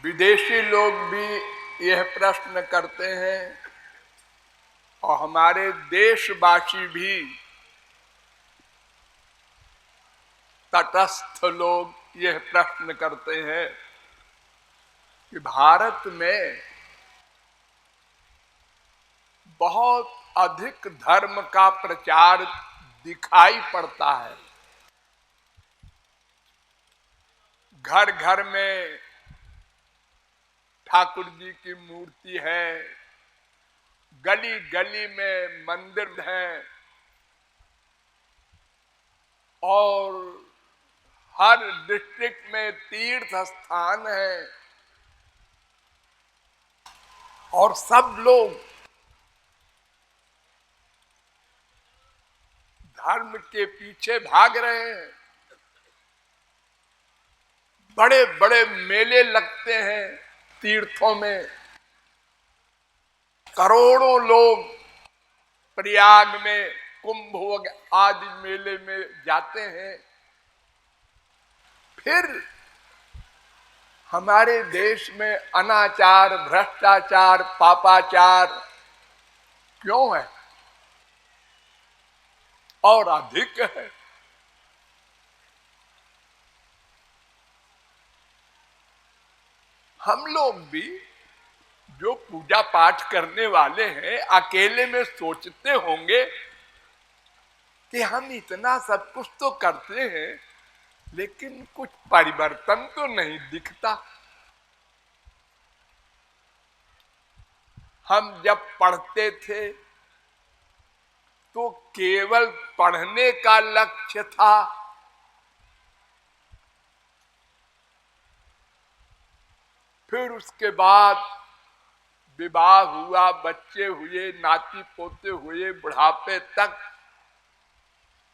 विदेशी लोग भी यह प्रश्न करते हैं और हमारे देशवासी भी, तटस्थ लोग यह प्रश्न करते हैं कि भारत में बहुत अधिक धर्म का प्रचार दिखाई पड़ता है। घर घर में ठाकुर जी की मूर्ति है, गली गली में मंदिर हैं और हर डिस्ट्रिक्ट में तीर्थ स्थान है और सब लोग धर्म के पीछे भाग रहे हैं। बड़े बड़े मेले लगते हैं तीर्थों में, करोड़ों लोग प्रयाग में कुंभ आदि मेले में जाते हैं। फिर हमारे देश में अनाचार, भ्रष्टाचार, पापाचार क्यों है और अधिक है? हम लोग भी जो पूजा पाठ करने वाले हैं अकेले में सोचते होंगे कि हम इतना सब कुछ तो करते हैं लेकिन कुछ परिवर्तन तो नहीं दिखता। हम जब पढ़ते थे तो केवल पढ़ने का लक्ष्य था। फिर उसके बाद विवाह हुआ, बच्चे हुए, नाती पोते हुए, बुढ़ापे तक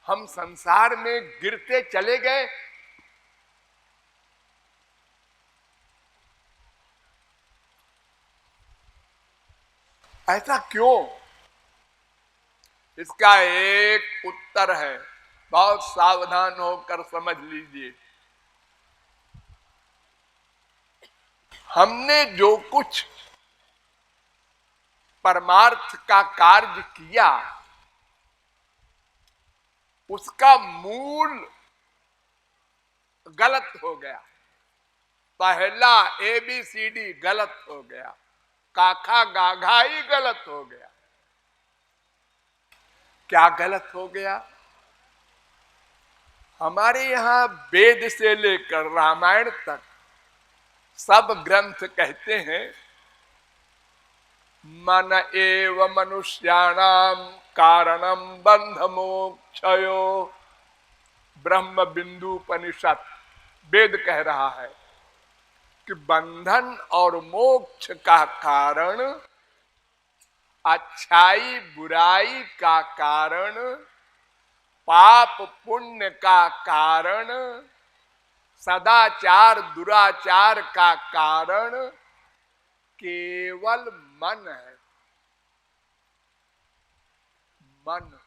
हम संसार में गिरते चले गए। ऐसा क्यों? इसका एक उत्तर है, बहुत सावधान होकर समझ लीजिए। हमने जो कुछ परमार्थ का कार्य किया उसका मूल गलत हो गया। पहला ABCD गलत हो गया, काखा गाघा ही गलत हो गया। क्या गलत हो गया? हमारे यहाँ वेद से लेकर रामायण तक सब ग्रंथ कहते हैं मन एव मनुष्याणाम कारणम बंध मोक्षयो। ब्रह्म बिंदुपनिषद वेद कह रहा है कि बंधन और मोक्ष का कारण, अच्छाई बुराई का कारण, पाप पुण्य का कारण, सदाचार दुराचार का कारण केवल मन है। मन।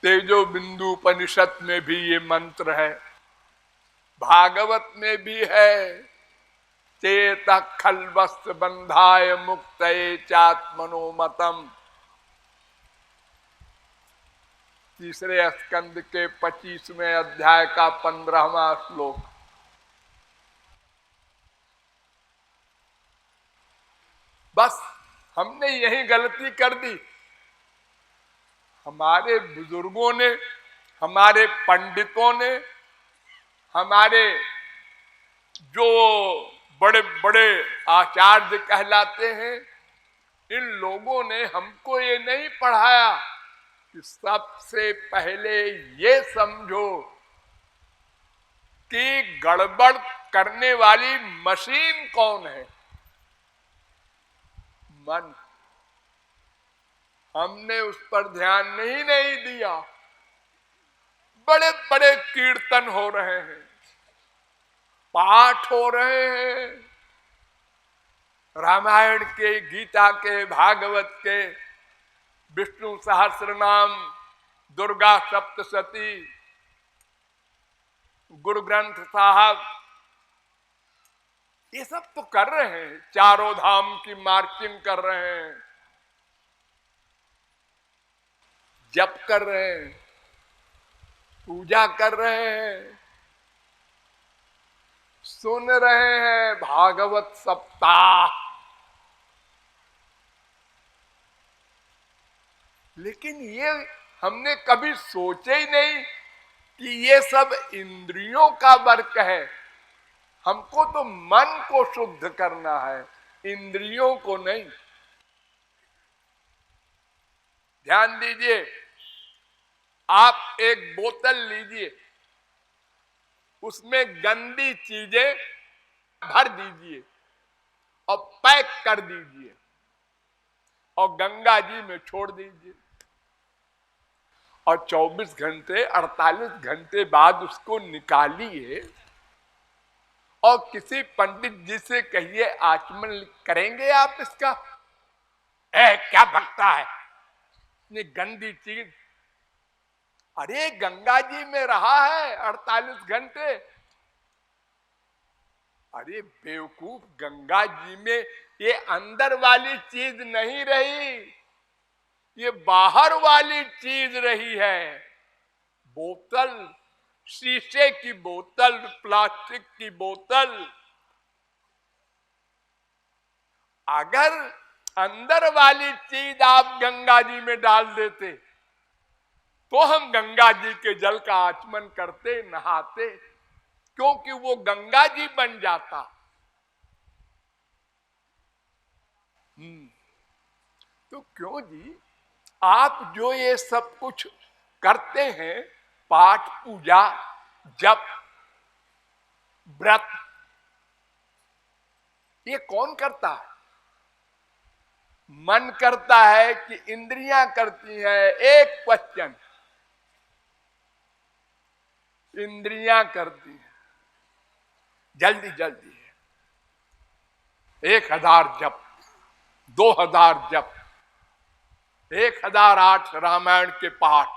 तेजो बिंदु उपनिषद में भी ये मंत्र है, भागवत में भी है, चेत खलवस्त बंधाय मुक्तये चात्मनोमतम। तीसरे स्कंद के 25वें अध्याय का 15वां श्लोक। बस हमने यही गलती कर दी। हमारे बुजुर्गों ने, हमारे पंडितों ने, हमारे जो बड़े बड़े आचार्य कहलाते हैं, इन लोगों ने हमको ये नहीं पढ़ाया कि सबसे पहले ये समझो कि गड़बड़ करने वाली मशीन कौन है? मन। हमने उस पर ध्यान नहीं दिया। बड़े बड़े कीर्तन हो रहे हैं, पाठ हो रहे हैं, रामायण के, गीता के, भागवत के, विष्णु सहस्रनाम, दुर्गा सप्तशती, गुरु ग्रंथ साहब, ये सब तो कर रहे हैं, चारों धाम की मार्चिंग कर रहे हैं, जप कर रहे हैं, पूजा कर रहे हैं, सुन रहे हैं भागवत सप्ताह, लेकिन ये हमने कभी सोचे ही नहीं कि ये सब इंद्रियों का वर्क है। हमको तो मन को शुद्ध करना है, इंद्रियों को नहीं। ध्यान दीजिए, आप एक बोतल लीजिए, उसमें गंदी चीजें भर दीजिए और पैक कर दीजिए और गंगा जी में छोड़ दीजिए, और 24 घंटे 48 घंटे बाद उसको निकालिए और किसी पंडित जी से कहिए आचमन करेंगे आप इसका। क्या भक्ता है ये गंदी चीज। अरे गंगा जी में रहा है 48 घंटे। अरे बेवकूफ, गंगा जी में ये अंदर वाली चीज नहीं रही, ये बाहर वाली चीज रही है। बोतल, शीशे की बोतल, प्लास्टिक की बोतल, अगर अंदर वाली चीज आप गंगा जी में डाल देते तो हम गंगा जी के जल का आचमन करते, नहाते, क्योंकि वो गंगा जी बन जाता। तो क्यों जी आप जो ये सब कुछ करते हैं, पाठ पूजा जप व्रत, ये कौन करता है? मन करता है कि इंद्रियां करती हैं? एक क्वेश्चन, इंद्रियां करती हैं जल्दी जल्दी 1000 जप, 2000 जप, 1008 रामायण के पाठ,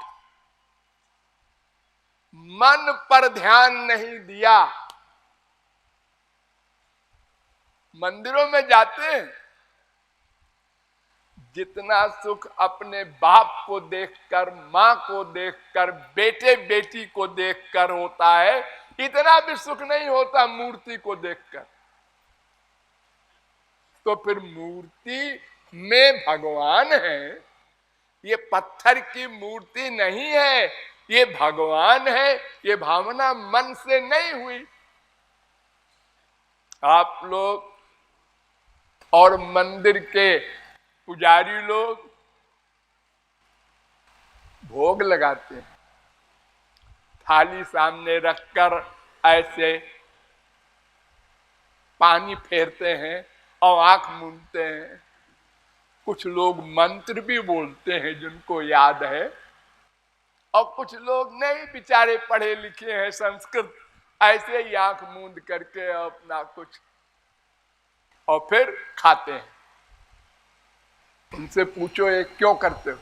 मन पर ध्यान नहीं दिया। मंदिरों में जाते हैं, जितना सुख अपने बाप को देखकर, मां को देखकर, बेटे बेटी को देखकर होता है, इतना भी सुख नहीं होता मूर्ति को देखकर। तो फिर मूर्ति में भगवान है, ये पत्थर की मूर्ति नहीं है, ये भगवान है। ये भावना मन से नहीं हुई। आप लोग और मंदिर के पुजारी लोग भोग लगाते हैं, थाली सामने रखकर ऐसे पानी फेरते हैं और आंख मूंदते हैं। कुछ लोग मंत्र भी बोलते हैं जिनको याद है, और कुछ लोग नहीं, बेचारे पढ़े लिखे हैं, संस्कृत, ऐसे ही आंख मूंद करके अपना कुछ, और फिर खाते हैं। उनसे पूछो ये क्यों करते हो?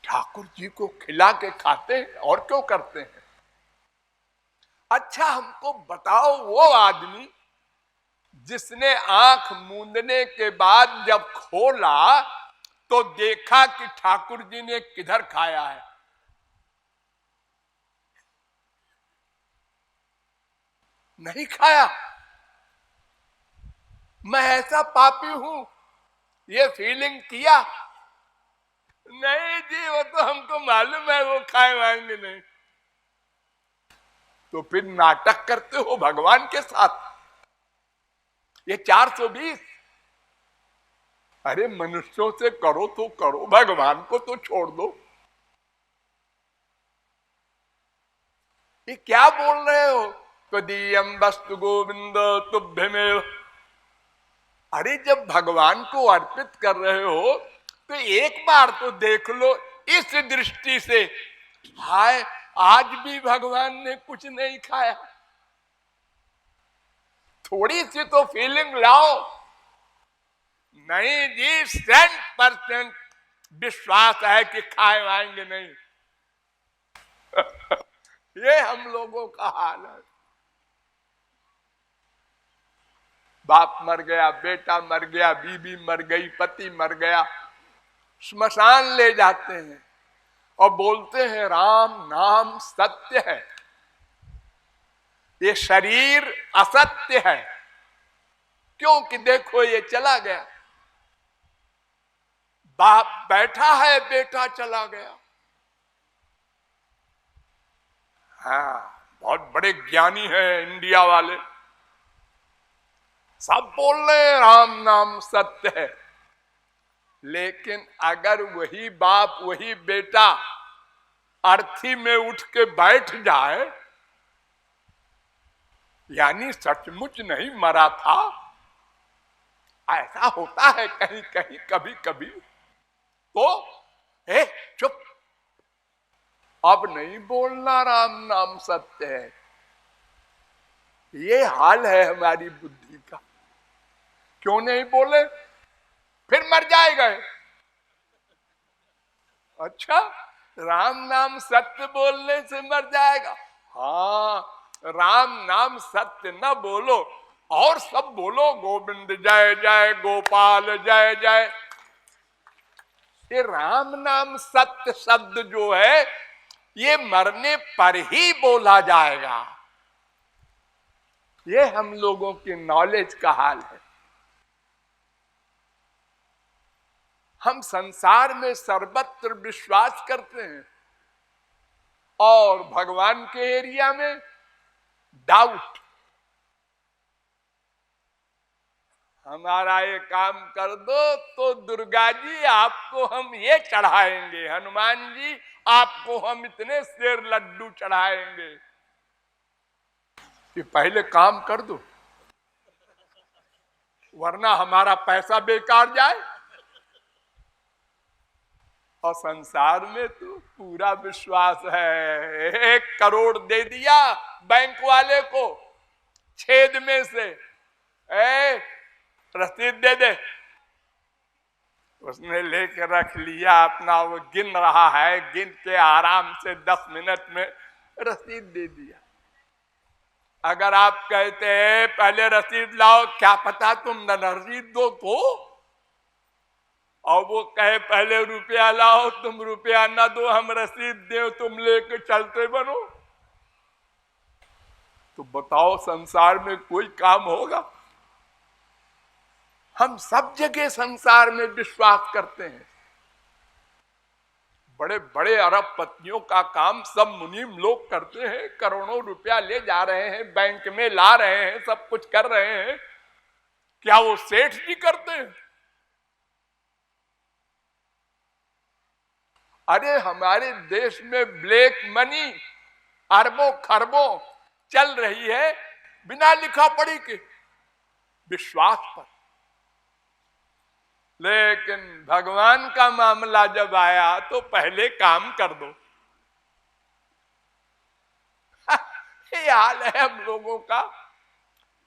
ठाकुर जी को खिला के खाते हैं, और क्यों करते हैं? अच्छा हमको बताओ, वो आदमी जिसने आंख मूंदने के बाद जब खोला तो देखा कि ठाकुर जी ने किधर खाया है? नहीं खाया। मैं ऐसा पापी हूं, ये फीलिंग किया? नहीं जी, वो तो हमको मालूम है वो खाए वाएंगे नहीं। तो फिर नाटक करते हो भगवान के साथ। ये 420, अरे मनुष्यों से करो तो करो, भगवान को तो छोड़ दो। ये क्या बोल रहे हो? त्वदीयं वस्तु गोविंद तुभ्यमेव। अरे जब भगवान को अर्पित कर रहे हो तो एक बार तो देख लो इस दृष्टि से, हाय आज भी भगवान ने कुछ नहीं खाया। थोड़ी सी तो फीलिंग लाओ। नहीं जी, 100% विश्वास है कि खाए आएंगे नहीं। ये हम लोगों का हाल है। बाप मर गया, बेटा मर गया, बीवी मर गई, पति मर गया, श्मशान ले जाते हैं और बोलते हैं राम नाम सत्य है, ये शरीर असत्य है। क्योंकि देखो ये चला गया, बाप बैठा है, बेटा चला गया। हाँ, बहुत बड़े ज्ञानी हैं इंडिया वाले, सब बोल रहे हैं राम नाम सत्य है, लेकिन अगर वही बाप वही बेटा अर्थी में उठ के बैठ जाए, यानी सचमुच नहीं मरा था, ऐसा होता है कहीं कहीं कभी कभी, तो चुप, अब नहीं बोलना राम नाम सत्य है। ये हाल है हमारी बुद्धि का। क्यों नहीं बोले? फिर मर जाएगा। अच्छा, राम नाम सत्य बोलने से मर जाएगा? हाँ, राम नाम सत्य न बोलो और सब बोलो, गोविंद जय जय, गोपाल जय जय। ये राम नाम सत्य शब्द जो है ये मरने पर ही बोला जाएगा। ये हम लोगों की नॉलेज का हाल है। हम संसार में सर्वत्र विश्वास करते हैं और भगवान के एरिया में डाउट। हमारा ये काम कर दो तो दुर्गा जी आपको हम ये चढ़ाएंगे, हनुमान जी आपको हम इतने शेर लड्डू चढ़ाएंगे। कि पहले काम कर दो वरना हमारा पैसा बेकार जाए। और संसार में तो पूरा विश्वास है। 1 करोड़ दे दिया बैंक वाले को छेद में से, रसीद दे दे। उसने लेके रख लिया अपना, वो गिन रहा है, गिन के आराम से 10 मिनट में रसीद दे दिया। अगर आप कहते हैं पहले रसीद लाओ, क्या पता तुम न रसीद दो तो, और वो कहे पहले रुपया लाओ, तुम रुपया ना दो हम रसीद दे, तुम लेके चलते बनो, तो बताओ संसार में कोई काम होगा? हम सब जगह संसार में विश्वास करते हैं। बड़े बड़े अरबपतियों का काम सब मुनीम लोग करते हैं, करोड़ों रुपया ले जा रहे हैं, बैंक में ला रहे हैं, सब कुछ कर रहे हैं। क्या वो सेठ जी करते हैं? अरे हमारे देश में ब्लैक मनी अरबों खरबों चल रही है बिना लिखा पढ़ी के, विश्वास पर। लेकिन भगवान का मामला जब आया तो पहले काम कर दो। ये हाल है हम लोगों का।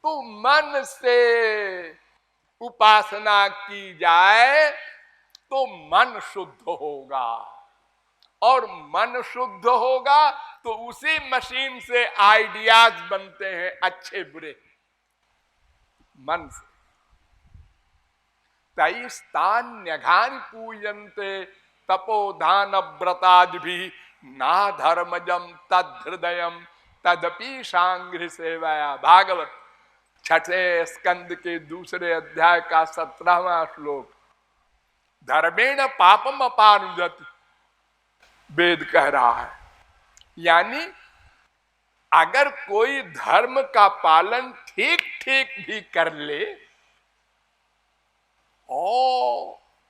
तो मन से उपासना की जाए तो मन शुद्ध होगा, और मन शुद्ध होगा तो उसी मशीन से आइडियाज बनते हैं अच्छे बुरे, मन से। तैस्तान्यघान पूजन्ते तपोदान व्रताद भी ना धर्मजम तद हृदयम तदपि सांघ्र सेवया। भागवत 6 स्कंद के 2 अध्याय का 17वां श्लोक। धर्मेण पापम अपानुजति, वेद कह रहा है। यानी अगर कोई धर्म का पालन ठीक ठीक भी कर ले,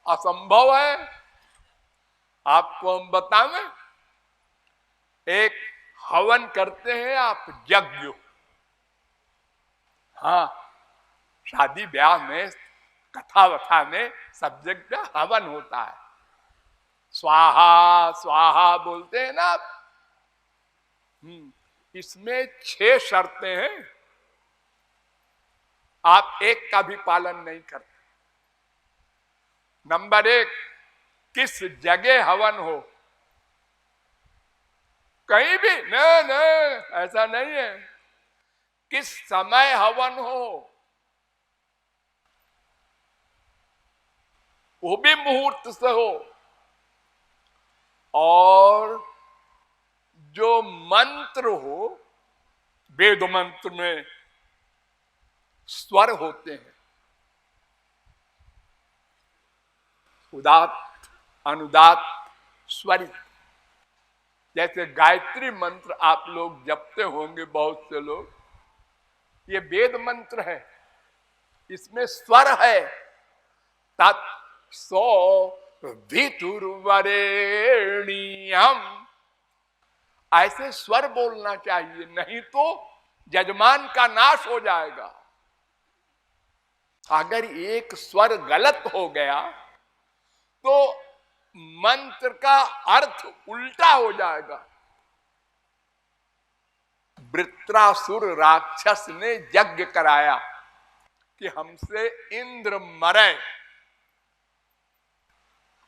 असंभव है। आपको हम बतावें, एक हवन करते हैं आप, यज्ञ। हाँ, शादी ब्याह में, कथा वथा में सब जगह हवन होता है। स्वाहा स्वाहा बोलते हैं ना आप। इसमें 6 शर्तें हैं, आप एक का भी पालन नहीं करते। नंबर 1, किस जगह हवन हो। कहीं भी नहीं, नहीं ऐसा नहीं है। किस समय हवन हो वो भी मुहूर्त से हो, और जो मंत्र हो, वेद मंत्र में स्वर होते हैं, उदात्त, अनुदात्त, स्वरित। जैसे गायत्री मंत्र आप लोग जपते होंगे बहुत से लोग, ये वेद मंत्र है, इसमें स्वर है। तत्सो वितुर्वरेण्यम, ऐसे स्वर बोलना चाहिए, नहीं तो यजमान का नाश हो जाएगा। अगर एक स्वर गलत हो गया तो मंत्र का अर्थ उल्टा हो जाएगा। वृत्रासुर राक्षस ने यज्ञ कराया कि हमसे इंद्र मरे,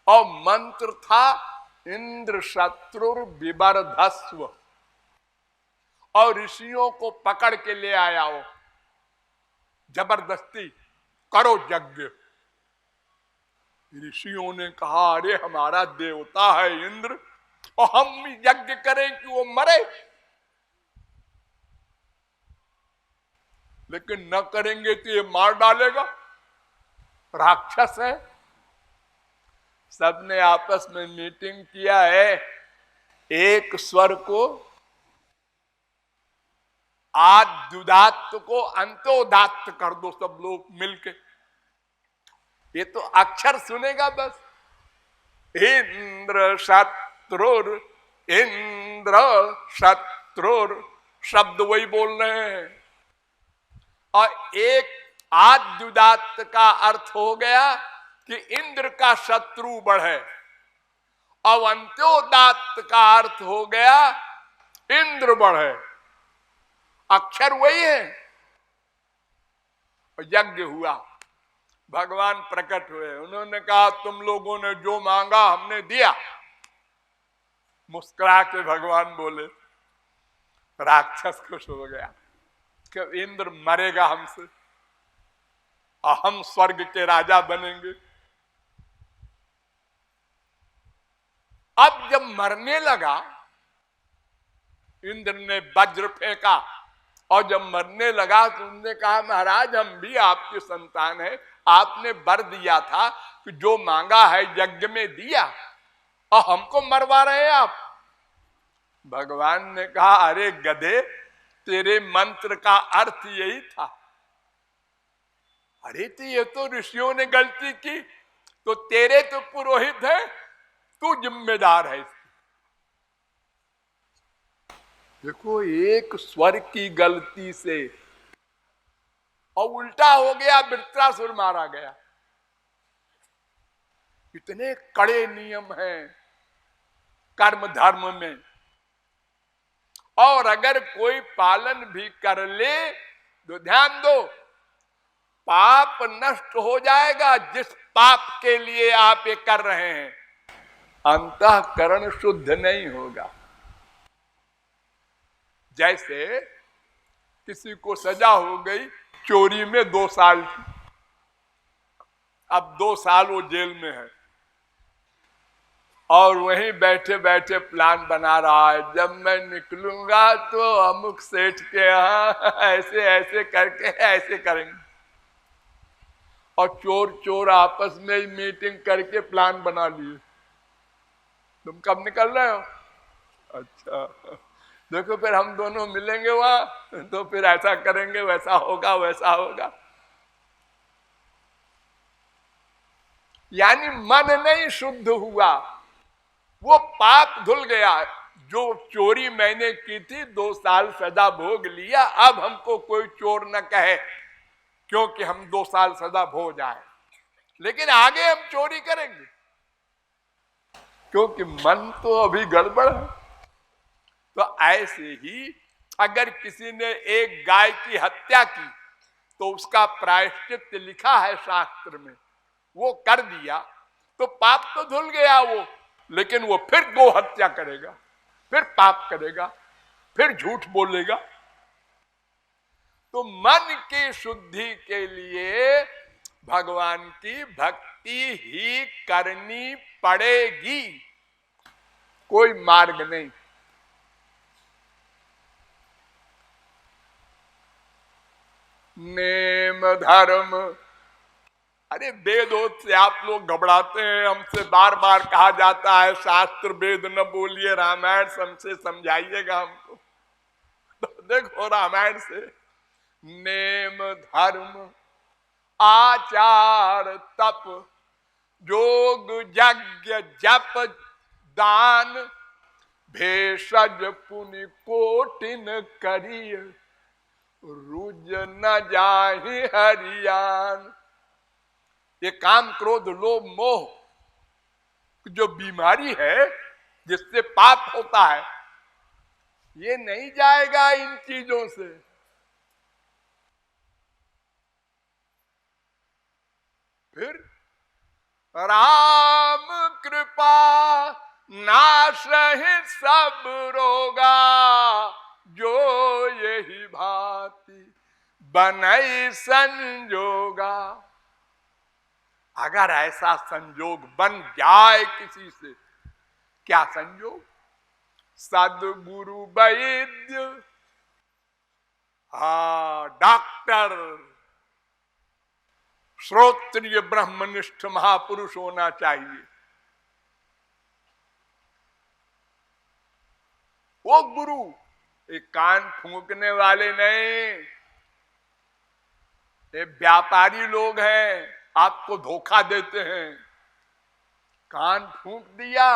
और मंत्र था इंद्र शत्रुर विवर्धस्व, और ऋषियों को पकड़ के ले आया वो, जबरदस्ती करो यज्ञ। ऋषियों ने कहा अरे हमारा देवता है इंद्र और हम यज्ञ करें कि वो मरे, लेकिन न करेंगे तो ये मार डालेगा, राक्षस है। सबने आपस में मीटिंग किया है, एक स्वर को आद्युदात्त को अंत्योदात्त कर दो सब लोग मिलके। ये तो अक्षर सुनेगा बस, इंद्र शत्रुर, इंद्र शत्रुर, शब्द वही बोल रहे हैं। और एक आद्युदात्त का अर्थ हो गया कि इंद्र का शत्रु बढ़े, और अंत्योदात्त का अर्थ हो गया इंद्र बढ़े। अक्षर वही है। यज्ञ हुआ, भगवान प्रकट हुए, उन्होंने कहा तुम लोगों ने जो मांगा हमने दिया। मुस्कुरा के भगवान बोले, राक्षस खुश हो गया कि इंद्र मरेगा हमसे और हम स्वर्ग के राजा बनेंगे। अब जब मरने लगा, इंद्र ने वज्र फेंका, और जब मरने लगा तो उन्होंने कहा महाराज हम भी आपके संतान हैं, आपने वर दिया था कि जो मांगा है यज्ञ में दिया, और हमको मरवा रहे हैं आप। भगवान ने कहा अरे गधे, तेरे मंत्र का अर्थ यही था। अरे तो ये तो ऋषियों ने गलती की, तो तेरे तो पुरोहित है, तू जिम्मेदार है। देखो एक स्वर की गलती से और उल्टा हो गया, वृत्रासुर मारा गया। इतने कड़े नियम हैं कर्म धर्म में, और अगर कोई पालन भी कर ले तो ध्यान दो, पाप नष्ट हो जाएगा। जिस पाप के लिए आप ये कर रहे हैं, अंतःकरण शुद्ध नहीं होगा। जैसे किसी को सजा हो गई चोरी में 2 साल की, अब 2 साल वो जेल में है, और वहीं बैठे बैठे प्लान बना रहा है, जब मैं निकलूंगा तो अमुक सेठ के यहाँ ऐसे ऐसे करके ऐसे करेंगे। और चोर चोर आपस में मीटिंग करके प्लान बना लिए। तुम कब निकल रहे हो? अच्छा, देखो फिर हम दोनों मिलेंगे वहां, तो फिर ऐसा करेंगे, वैसा होगा वैसा होगा। यानी मन नहीं शुद्ध हुआ, वो पाप धुल गया। जो चोरी मैंने की थी 2 साल सजा भोग लिया, अब हमको कोई चोर न कहे, क्योंकि हम 2 साल सजा भोग जाए, लेकिन आगे हम चोरी करेंगे, क्योंकि मन तो अभी गड़बड़ है। तो ऐसे ही अगर किसी ने एक गाय की हत्या की तो उसका प्रायश्चित लिखा है शास्त्र में, वो कर दिया तो पाप तो धुल गया वो, लेकिन वो फिर गो हत्या करेगा। फिर पाप करेगा, फिर झूठ बोलेगा। तो मन की शुद्धि के लिए भगवान की भक्ति ही करनी पड़ेगी, कोई मार्ग नहीं। नेम धर्म, अरे वेदों से आप लोग घबराते हैं, हमसे बार बार कहा जाता है शास्त्र वेद न बोलिए, रामायण हमसे समझाइएगा हमको। तो देखो रामायण से नेम धर्म आचार तप योग यज्ञ जप दान भेषज पुनि कोटिन करिय रुज न जाहि हरियान। ये काम क्रोध लोभ मोह जो बीमारी है जिससे पाप होता है, ये नहीं जाएगा इन चीजों से। फिर राम कृपा नाशहि सब रोगा जो यही भांति बनई संजोगा। अगर ऐसा संजोग बन जाए किसी से, क्या संजोग? सद्गुरु वैद्य, डॉक्टर, श्रोत्रिय ब्रह्मनिष्ठ महापुरुष होना चाहिए। वो गुरु एक कान फूंकने वाले नहीं, ये व्यापारी लोग हैं, आपको धोखा देते हैं। कान फूंक दिया,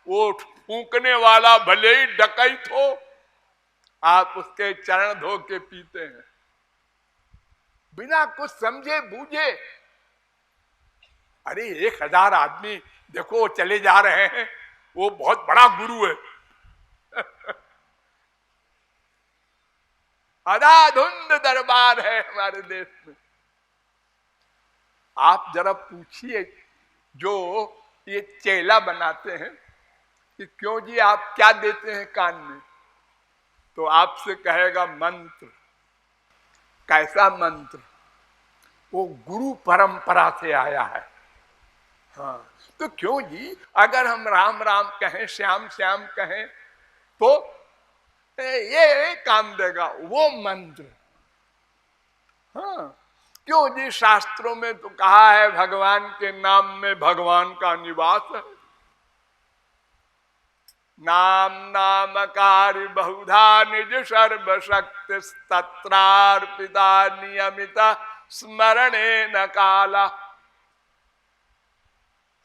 वो फूंकने वाला भले ही डकैत हो, आप उसके चरण धो के पीते हैं बिना कुछ समझे बूझे। अरे 1000 आदमी देखो वो चले जा रहे हैं, वो बहुत बड़ा गुरु है। अधाधुंध दरबार है हमारे देश में। आप जरा पूछिए जो ये चेला बनाते हैं कि क्यों जी आप क्या देते हैं कान में, तो आपसे कहेगा मंत्र। कैसा मंत्र? वो गुरु परंपरा से आया है। हाँ, तो क्यों जी अगर हम राम राम कहें, श्याम श्याम कहें, तो ये काम देगा वो मंत्र। हाँ, क्यों जी शास्त्रों में तो कहा है भगवान के नाम में भगवान का निवास है। नाम नामकारी बहुधा निज सर्वशक्ति तत्रार्पिता नियमित स्मरणे न काला।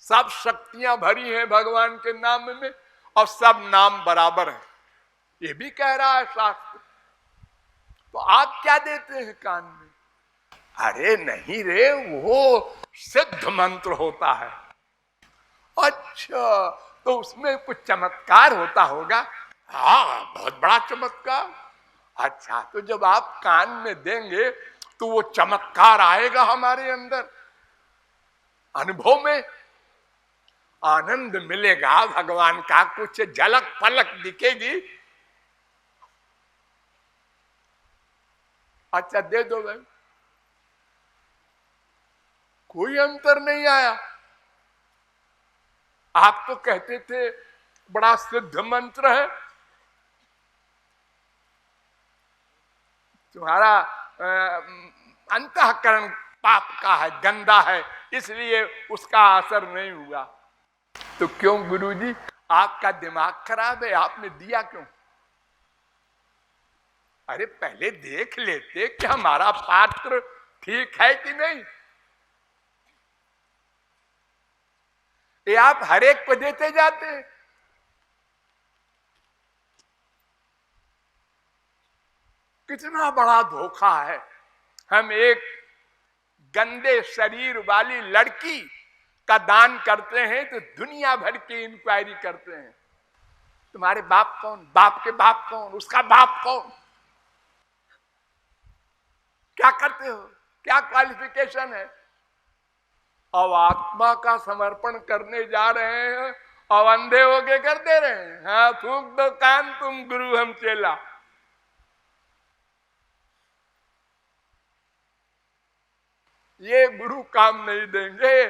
सब शक्तियां भरी हैं भगवान के नाम में और सब नाम बराबर है, ये भी कह रहा है शास्त्र। तो आप क्या देते हैं कान में? अरे नहीं रे, वो सिद्ध मंत्र होता है। अच्छा, तो उसमें कुछ चमत्कार होता होगा? हाँ, बहुत बड़ा चमत्कार। अच्छा, तो जब आप कान में देंगे तो वो चमत्कार आएगा हमारे अंदर, अनुभव में आनंद मिलेगा भगवान का, कुछ झलक पलक दिखेगी। अच्छा, दे दो भाई, कोई अंतर नहीं आया। आप तो कहते थे बड़ा सिद्ध मंत्र है, तुम्हारा अंतःकरण पाप का है, गंदा है, इसलिए उसका असर नहीं हुआ। तो क्यों गुरुजी, आपका दिमाग खराब है, आपने दिया क्यों? अरे पहले देख लेते कि हमारा पात्र ठीक है कि नहीं। ये आप हर एक को देते जाते हैं। कितना बड़ा धोखा है। हम एक गंदे शरीर वाली लड़की का दान करते हैं तो दुनिया भर की इंक्वायरी करते हैं, तुम्हारे बाप कौन, बाप के बाप कौन, उसका बाप कौन, क्या करते हो, क्या क्वालिफिकेशन है। अब आत्मा का समर्पण करने जा रहे हैं और अंधे होके करते रहे। हाँ, फूंक दो कान, तुम गुरु हम चेला। ये गुरु काम नहीं देंगे।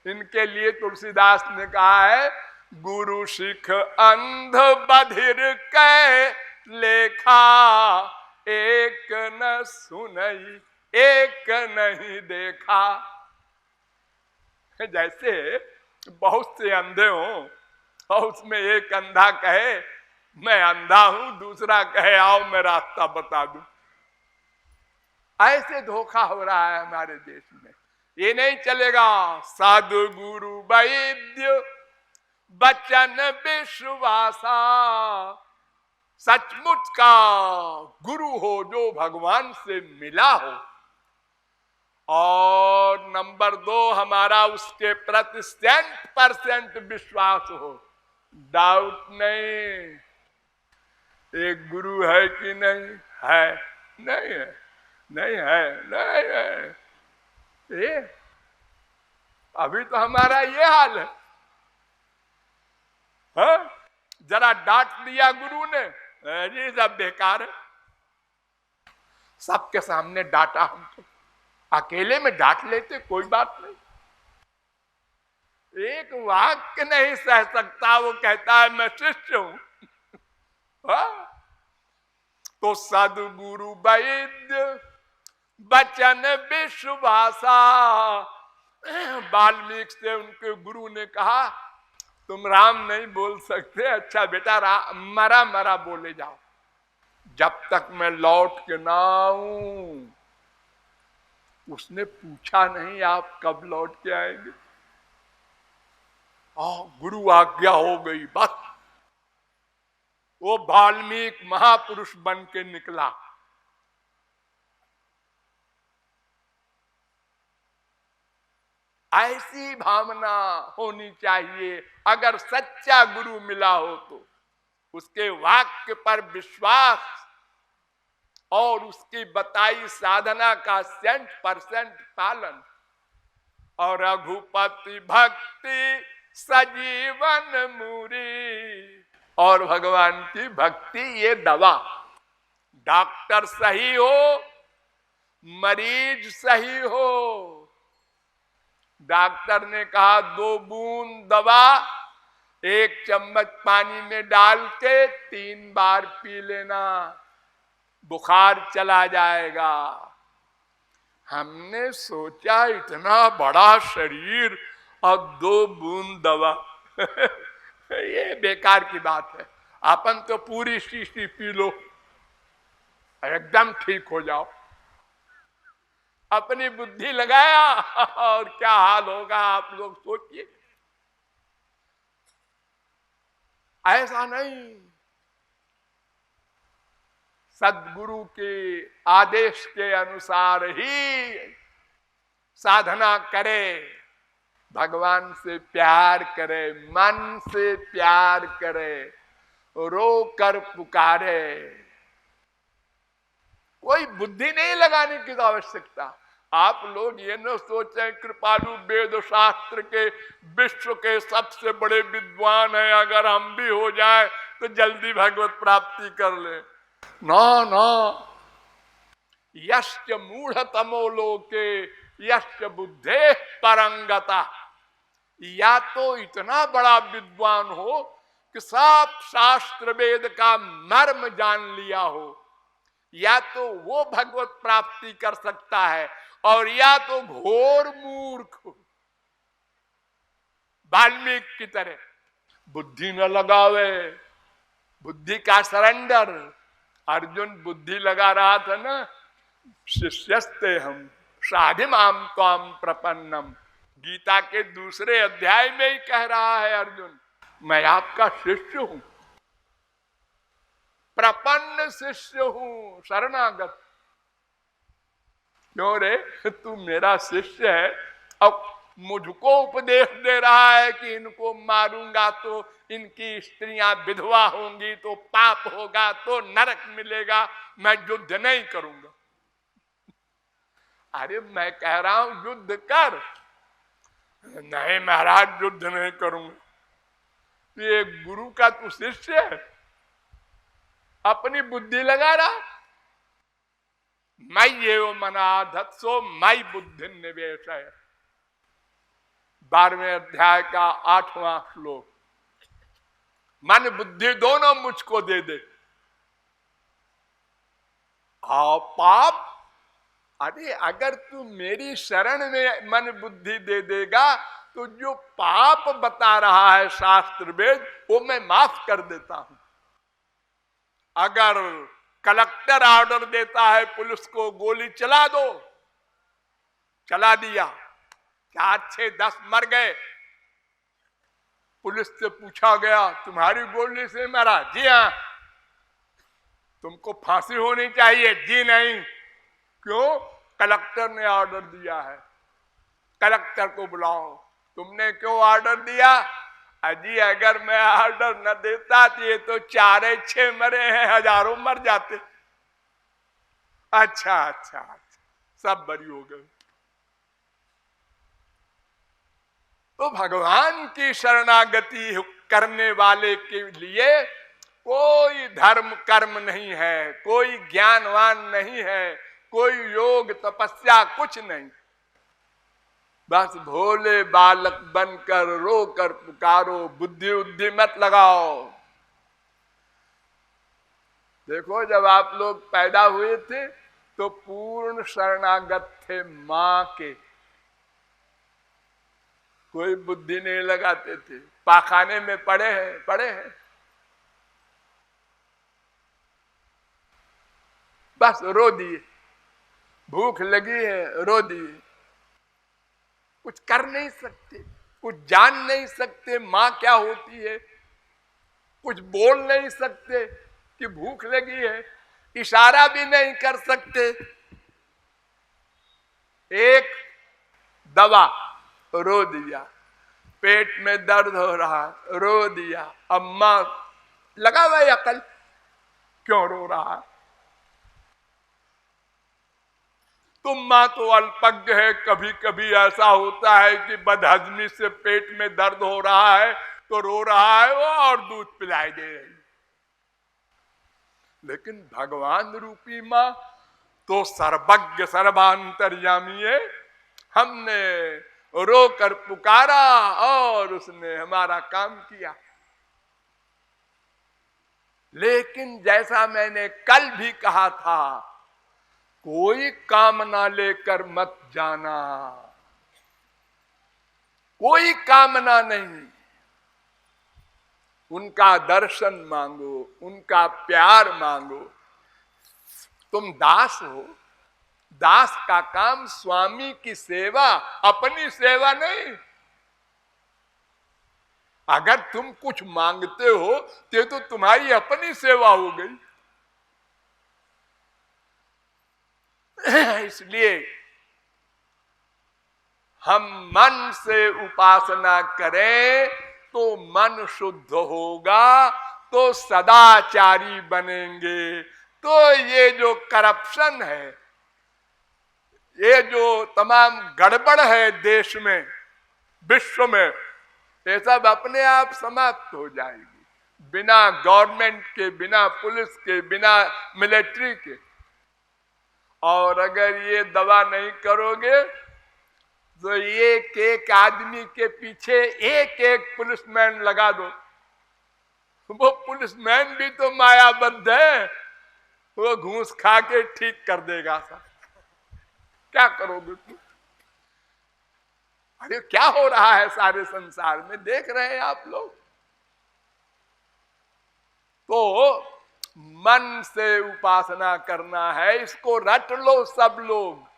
इनके लिए तुलसीदास ने कहा है, गुरु सिख अंध बधिर कै लेखा, एक न सुनई एक नहीं देखा। जैसे बहुत से अंधे हों और उसमें एक अंधा कहे मैं अंधा हूं, दूसरा कहे आओ मैं रास्ता बता दूं। ऐसे धोखा हो रहा है हमारे देश में। ये नहीं चलेगा। साधु गुरु वैद्य बचन विश्वासा, सचमुच का गुरु हो जो भगवान से मिला हो, और नंबर 2 हमारा उसके प्रति 100% विश्वास हो, डाउट नहीं। एक गुरु है कि नहीं है? नहीं है, नहीं है, नहीं है। ये अभी तो हमारा ये हाल है। हाँ? जरा डांट दिया गुरु ने, ये सब बेकार है। सबके सामने डांटा हमको, अकेले में डांट लेते कोई बात नहीं। एक वाक्य नहीं सह सकता, वो कहता है मैं शिष्य हूं। तो सदगुरु वैद्य बचन विश्वासा। वाल्मीकि से उनके गुरु ने कहा तुम राम नहीं बोल सकते, अच्छा बेटा मरा मरा बोले जाओ, जब तक मैं लौट के ना आऊं। उसने पूछा नहीं आप कब लौट के आएंगे। गुरु आज्ञा हो गई, बस वो वाल्मीकि महापुरुष बन के निकला। ऐसी भावना होनी चाहिए। अगर सच्चा गुरु मिला हो तो उसके वाक्य पर विश्वास और उसकी बताई साधना का 100% पालन, और रघुपति भक्ति सजीवन मूरी। और भगवान की भक्ति ये दवा। डॉक्टर सही हो, मरीज सही हो। डॉक्टर ने कहा 2 बूंद दवा 1 चम्मच पानी में डाल के 3 बार पी लेना, बुखार चला जाएगा। हमने सोचा इतना बड़ा शरीर और 2 बूंद दवा ये बेकार की बात है। अपन तो पूरी शीशी पी लो, एकदम ठीक हो जाओ। अपनी बुद्धि लगाया और क्या हाल होगा आप लोग सोचिए। ऐसा नहीं, सद्गुरु के आदेश के अनुसार ही साधना करे, भगवान से प्यार करे, मन से प्यार करे, रो कर पुकारे। कोई बुद्धि नहीं लगाने की आवश्यकता। आप लोग ये न सोचें कृपालु वेद शास्त्र के विश्व के सबसे बड़े विद्वान हैं, अगर हम भी हो जाए तो जल्दी भगवत प्राप्ति कर ले। ना ना, यश्च मूढ़तमो लोके यश्च बुद्धे परंगता। या तो इतना बड़ा विद्वान हो कि सब शास्त्र वेद का मर्म जान लिया हो, या तो वो भगवत प्राप्ति कर सकता है, और या तो घोर मूर्ख वाल्मीकि की तरह बुद्धि न लगावे। बुद्धि का सरेंडर। अर्जुन बुद्धि लगा रहा था ना, शिष्यस्ते हम साधिमाम त्वाम प्रपन्नम। गीता के दूसरे अध्याय में ही कह रहा है अर्जुन, मैं आपका शिष्य हूं, प्रपन्न शिष्य हूं, शरणागत। क्यों रे, तू मेरा शिष्य है, अब मुझको उपदेश दे रहा है कि इनको मारूंगा तो इनकी स्त्रियां विधवा होंगी, तो पाप होगा, तो नरक मिलेगा, मैं युद्ध नहीं करूंगा। अरे मैं कह रहा हूं युद्ध कर। नहीं महाराज, युद्ध नहीं करूंगा। ये गुरु का तू शिष्य है, अपनी बुद्धि लगा रहा। मयि एव मना धत्सो मयि बुद्धि निवेश है, 12वें अध्याय का 8वां श्लोक। मन बुद्धि दोनों मुझको दे दे। आओ पाप, अरे अगर तू मेरी शरण में मन बुद्धि दे देगा तो जो पाप बता रहा है शास्त्र वेद, वो मैं माफ कर देता हूं। अगर कलेक्टर ऑर्डर देता है पुलिस को गोली चला दो, चला दिया, 4, 6, 10 मर गए, पुलिस से पूछा गया तुम्हारी गोली से मरा? जी हाँ। तुमको फांसी होनी चाहिए? जी नहीं। क्यों? कलेक्टर ने ऑर्डर दिया है। कलेक्टर को बुलाओ, तुमने क्यों ऑर्डर दिया? अजी अगर मैं ऑर्डर न देता तो ये तो 4, 6 मरे हैं, हजारों मर जाते। अच्छा अच्छा अच्छा, सब बरी हो गए। तो भगवान की शरणागति करने वाले के लिए कोई धर्म कर्म नहीं है, कोई ज्ञानवान नहीं है, कोई योग तपस्या कुछ नहीं। बस भोले बालक बनकर रो कर पुकारो, बुद्धि उद्धि मत लगाओ। देखो जब आप लोग पैदा हुए थे तो पूर्ण शरणागत थे मां के, कोई बुद्धि नहीं लगाते थे। पाखाने में पड़े हैं, बस रो दिए। भूख लगी है, रो दिए। कुछ कर नहीं सकते, कुछ जान नहीं सकते मां क्या होती है, कुछ बोल नहीं सकते कि भूख लगी है, इशारा भी नहीं कर सकते। एक दवा, रो दिया। पेट में दर्द हो रहा, रो दिया। अम्मा लगा हुआ अकल, क्यों रो रहा? तुम मां तो अल्पज्ञ है। कभी कभी ऐसा होता है कि बदहजमी से पेट में दर्द हो रहा है तो रो रहा है वो, और दूध पिलाई दे रही। लेकिन भगवान रूपी मां तो सर्वज्ञ सर्वांतर्यामी है। हमने रो कर पुकारा और उसने हमारा काम किया। लेकिन जैसा मैंने कल भी कहा था, कोई कामना लेकर मत जाना, कोई कामना नहीं। उनका दर्शन मांगो, उनका प्यार मांगो। तुम दास हो, दास का काम स्वामी की सेवा, अपनी सेवा नहीं। अगर तुम कुछ मांगते हो तो तुम्हारी अपनी सेवा हो गई। इसलिए हम मन से उपासना करें तो मन शुद्ध होगा, तो सदाचारी बनेंगे। तो ये जो करप्शन है, ये जो तमाम गड़बड़ है देश में, विश्व में, ये सब अपने आप समाप्त हो जाएगी, बिना गवर्नमेंट के, बिना पुलिस के, बिना मिलिट्री के। और अगर ये दवा नहीं करोगे तो एक एक आदमी के पीछे एक एक पुलिसमैन लगा दो। वो पुलिसमैन भी तो मायाबद्ध है, वो घूस खा के ठीक कर देगा सब। क्या करोगे तुम? अरे क्या हो रहा है सारे संसार में, देख रहे हैं आप लोग। तो मन से उपासना करना है, इसको रट लो सब लोग।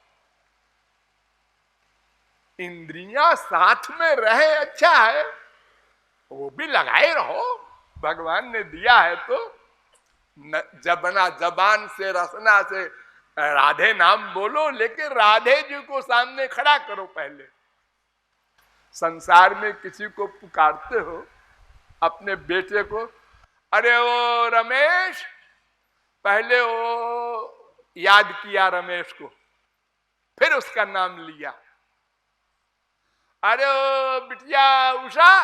इंद्रियां साथ में रहे अच्छा है, वो भी लगाए रहो, भगवान ने दिया है तो। जबना जबान से रसना से राधे नाम बोलो, लेकिन राधे जी को सामने खड़ा करो पहले। संसार में किसी को पुकारते हो, अपने बेटे को, अरे वो रमेश, पहले वो याद किया रमेश को, फिर उसका नाम लिया। अरे ओ बिटिया उषा,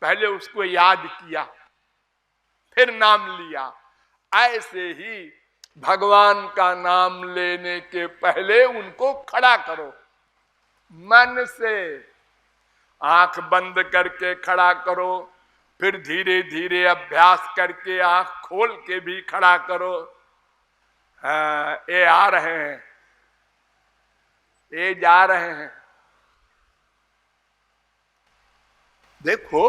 पहले उसको याद किया, फिर नाम लिया। ऐसे ही भगवान का नाम लेने के पहले उनको खड़ा करो, मन से आंख बंद करके खड़ा करो, फिर धीरे धीरे अभ्यास करके आंख खोल के भी खड़ा करो। हाँ, ये आ रहे हैं, ये जा रहे हैं। देखो,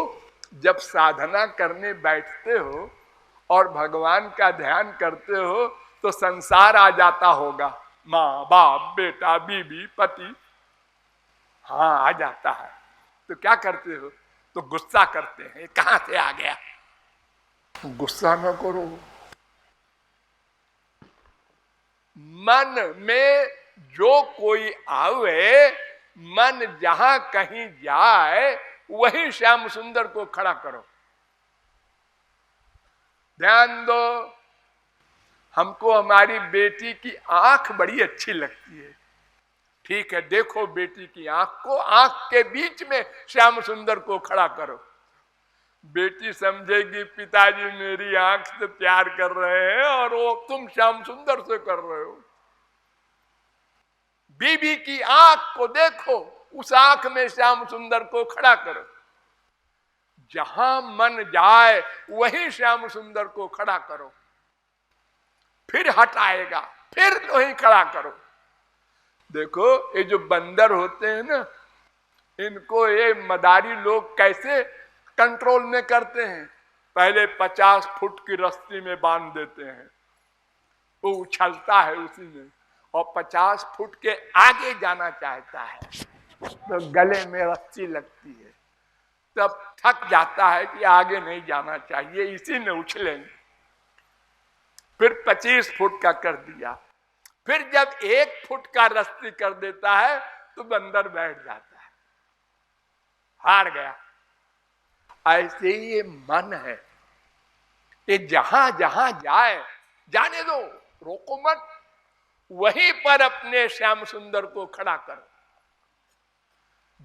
जब साधना करने बैठते हो और भगवान का ध्यान करते हो तो संसार आ जाता होगा, माँ बाप बेटा बीबी पति, हाँ आ जाता है। तो क्या करते हो? तो गुस्सा करते हैं, कहां से आ गया। गुस्सा न करो, मन में जो कोई आवे, मन जहां कहीं जाए वही श्याम सुंदर को खड़ा करो। ध्यान दो, हमको हमारी बेटी की आंख बड़ी अच्छी लगती है, ठीक है, देखो बेटी की आंख को, आंख के बीच में श्याम सुंदर को खड़ा करो। बेटी समझेगी पिताजी मेरी आंख से प्यार कर रहे हैं और वो तुम श्याम सुंदर से कर रहे हो। बीबी की आंख को देखो, उस आंख में श्याम सुंदर को खड़ा करो। जहां मन जाए वहीं श्याम सुंदर को खड़ा करो, फिर हटाएगा, फिर वहीं खड़ा करो। देखो, ये जो बंदर होते हैं ना, इनको ये मदारी लोग कैसे कंट्रोल में करते हैं। पहले 50 फुट की रस्सी में बांध देते हैं, वो उछलता है उसी में, और 50 फुट के आगे जाना चाहता है तो गले में रस्सी लगती है, तब थक जाता है कि आगे नहीं जाना चाहिए, इसी में उछलेंगे। फिर 25 फुट का कर दिया, फिर जब 1 फुट का रस्सी कर देता है तो बंदर बैठ जाता है, हार गया। ऐसे ही ये मन है, ये जहां जहां जाए जाने दो, रोको मत, वहीं पर अपने श्याम सुंदर को खड़ा कर।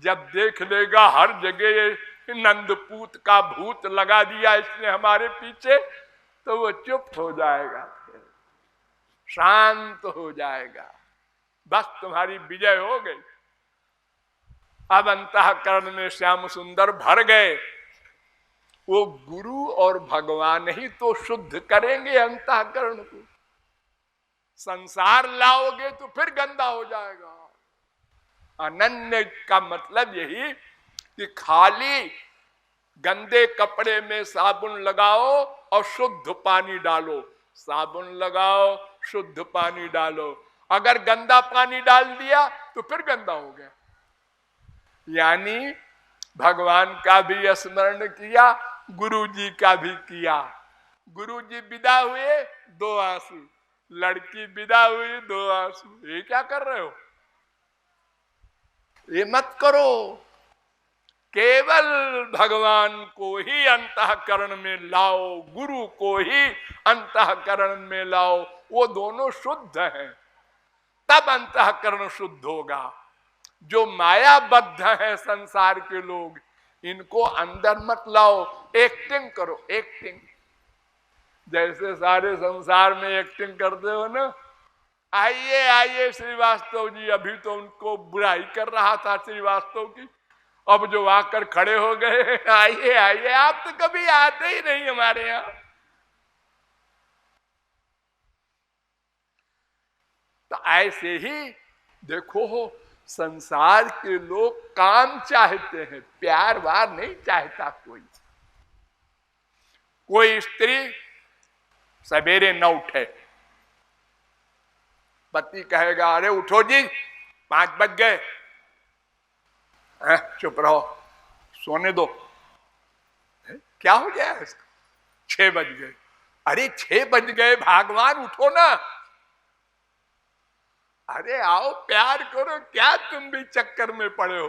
जब देख लेगा हर जगह ये नंदपूत का भूत लगा दिया इसने हमारे पीछे, तो वो चुप हो जाएगा, शांत हो जाएगा, बस तुम्हारी विजय हो गई। अब अंतःकरण में श्याम सुंदर भर गए। वो गुरु और भगवान ही तो शुद्ध करेंगे अंतःकरण को। संसार लाओगे तो फिर गंदा हो जाएगा। अनन्य का मतलब यही कि खाली गंदे कपड़े में साबुन लगाओ और शुद्ध पानी डालो, साबुन लगाओ शुद्ध पानी डालो। अगर गंदा पानी डाल दिया तो फिर गंदा हो गया। यानी भगवान का भी स्मरण किया, गुरु जी का भी किया। गुरु जी विदा हुए 2 आंसू, लड़की विदा हुई 2 आंसू। ये क्या कर रहे हो? ये मत करो। केवल भगवान को ही अंतःकरण में लाओ, गुरु को ही अंतःकरण में लाओ, वो दोनों शुद्ध हैं, तब अंतःकरण शुद्ध होगा। जो मायाबद्ध है संसार के लोग, इनको अंदर मत लाओ, एक्टिंग करो, एक्टिंग। जैसे सारे संसार में एक्टिंग करते हो ना, आइए आइए श्रीवास्तव जी, अभी तो उनको बुराई कर रहा था श्रीवास्तव की, अब जो आकर खड़े हो गए, आइए आइए, आप तो कभी आते ही नहीं हमारे यहाँ। तो ऐसे ही देखो, संसार के लोग काम चाहते हैं, प्यार वार नहीं चाहता कोई। कोई स्त्री सवेरे न उठे, पति कहेगा अरे उठो जी 5 बज गए, चुप रहो, सोने दो। क्या हो गया इसका? 6 बज गए। अरे 6 बज गए, भगवान उठो ना। अरे आओ प्यार करो, क्या तुम भी चक्कर में पड़े हो?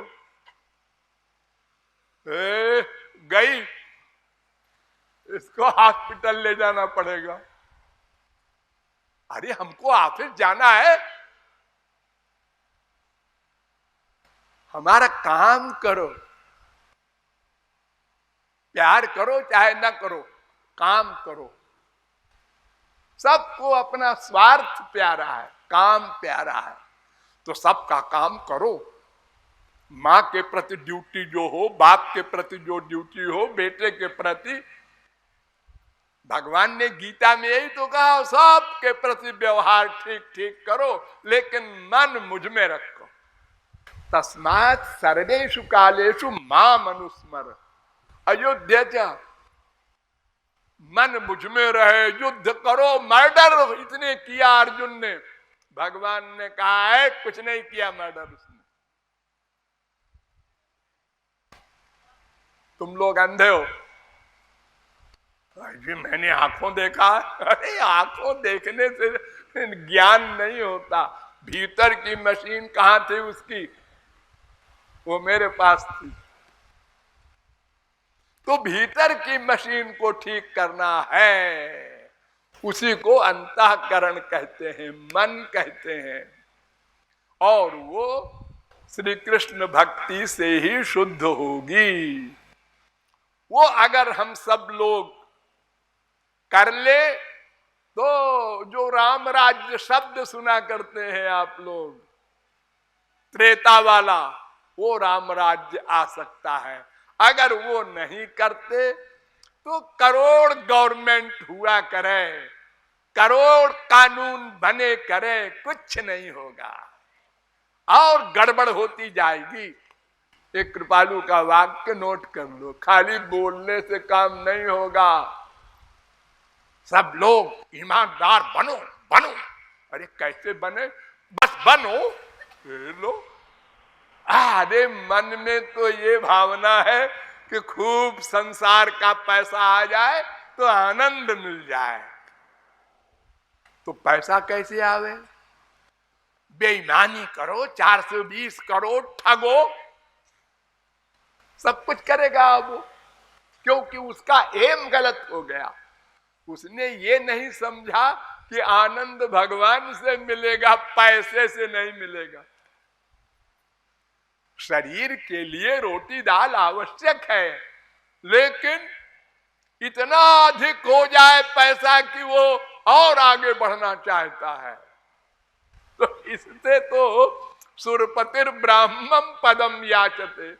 गई, इसको हॉस्पिटल ले जाना पड़ेगा। अरे हमको ऑफिस जाना है, हमारा काम करो। प्यार करो चाहे ना करो, काम करो। सबको अपना स्वार्थ प्यारा है, काम प्यारा है, तो सबका काम करो। माँ के प्रति ड्यूटी जो हो, बाप के प्रति जो ड्यूटी हो, बेटे के प्रति, भगवान ने गीता में यही तो कहा, सबके प्रति व्यवहार ठीक ठीक करो, लेकिन मन मुझ में रखो। तस्मात् सर्वेषु कालेषु माम अनुस्मर। अयोध्या मन मुझ में रहे, युद्ध करो, मर्डर इतने किया अर्जुन ने, भगवान ने कहा है कुछ नहीं किया मर्डर उसने। तुम लोग अंधे हो जी, मैंने आंखों देखा। अरे आंखों देखने से ज्ञान नहीं होता, भीतर की मशीन कहाँ थी उसकी, वो मेरे पास थी। तो भीतर की मशीन को ठीक करना है, उसी को अंतःकरण कहते हैं, मन कहते हैं, और वो श्री कृष्ण भक्ति से ही शुद्ध होगी। वो अगर हम सब लोग कर ले तो जो राम राज्य शब्द सुना करते हैं आप लोग, त्रेता वाला, वो राम राज्य आ सकता है। अगर वो नहीं करते तो करोड़ गवर्नमेंट हुआ करे, करोड़ कानून बने करे, कुछ नहीं होगा और गड़बड़ होती जाएगी। एक कृपालु का वाक्य नोट कर लो, खाली बोलने से काम नहीं होगा, सब लोग ईमानदार बनो बनो। अरे कैसे बने, बस बनो लो। अरे मन में तो ये भावना है कि खूब संसार का पैसा आ जाए तो आनंद मिल जाए, तो पैसा कैसे आवे? बेईमानी करो, 420 करोड़ ठगो, सब कुछ करेगा अब, क्योंकि उसका एम गलत हो गया। उसने ये नहीं समझा कि आनंद भगवान से मिलेगा, पैसे से नहीं मिलेगा। शरीर के लिए रोटी दाल आवश्यक है, लेकिन इतना अधिक हो जाए पैसा कि वो और आगे बढ़ना चाहता है। तो इससे तो सुरपतिर ब्राह्मण पदम याचते,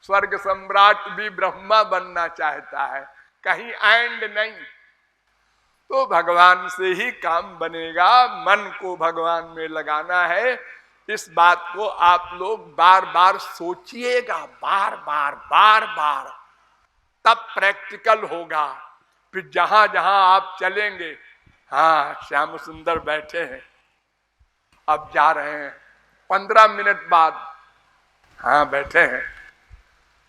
स्वर्ग सम्राट भी ब्रह्मा बनना चाहता है, कहीं एंड नहीं। तो भगवान से ही काम बनेगा, मन को भगवान में लगाना है। इस बात को आप लोग बार बार सोचिएगा, बार बार बार बार, तब प्रैक्टिकल होगा। फिर जहां जहां आप चलेंगे, हाँ श्याम सुंदर बैठे हैं, अब जा रहे हैं, 15 मिनट बाद हाँ बैठे हैं,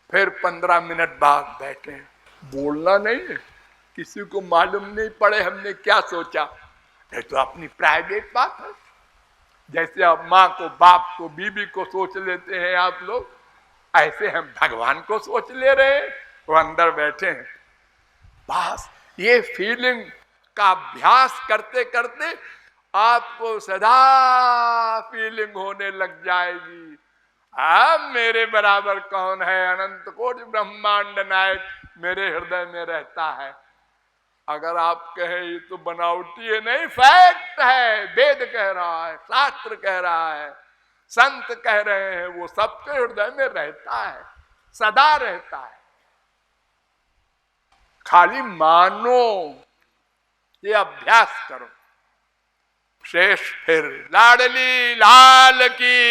फिर 15 मिनट बाद बैठे हैं, बोलना नहीं है, किसी को मालूम नहीं पड़े हमने क्या सोचा। ये तो अपनी प्राइवेट बात है, जैसे आप माँ को, बाप को, बीबी को सोच लेते हैं आप लोग, ऐसे हम भगवान को सोच ले रहे हैं, वो अंदर बैठे हैं। बस ये फीलिंग का अभ्यास करते करते आपको सदा फीलिंग होने लग जाएगी, मेरे बराबर कौन है, अनंत कोटि ब्रह्मांड नायक मेरे हृदय में रहता है। अगर आप कहे ये तो बनावटी है, नहीं, फैक्ट है, वेद कह रहा है, शास्त्र कह रहा है, संत कह रहे हैं, वो सबके हृदय में रहता है, सदा रहता है, खाली मानो, ये अभ्यास करो। शेष फिर लाडली लाल की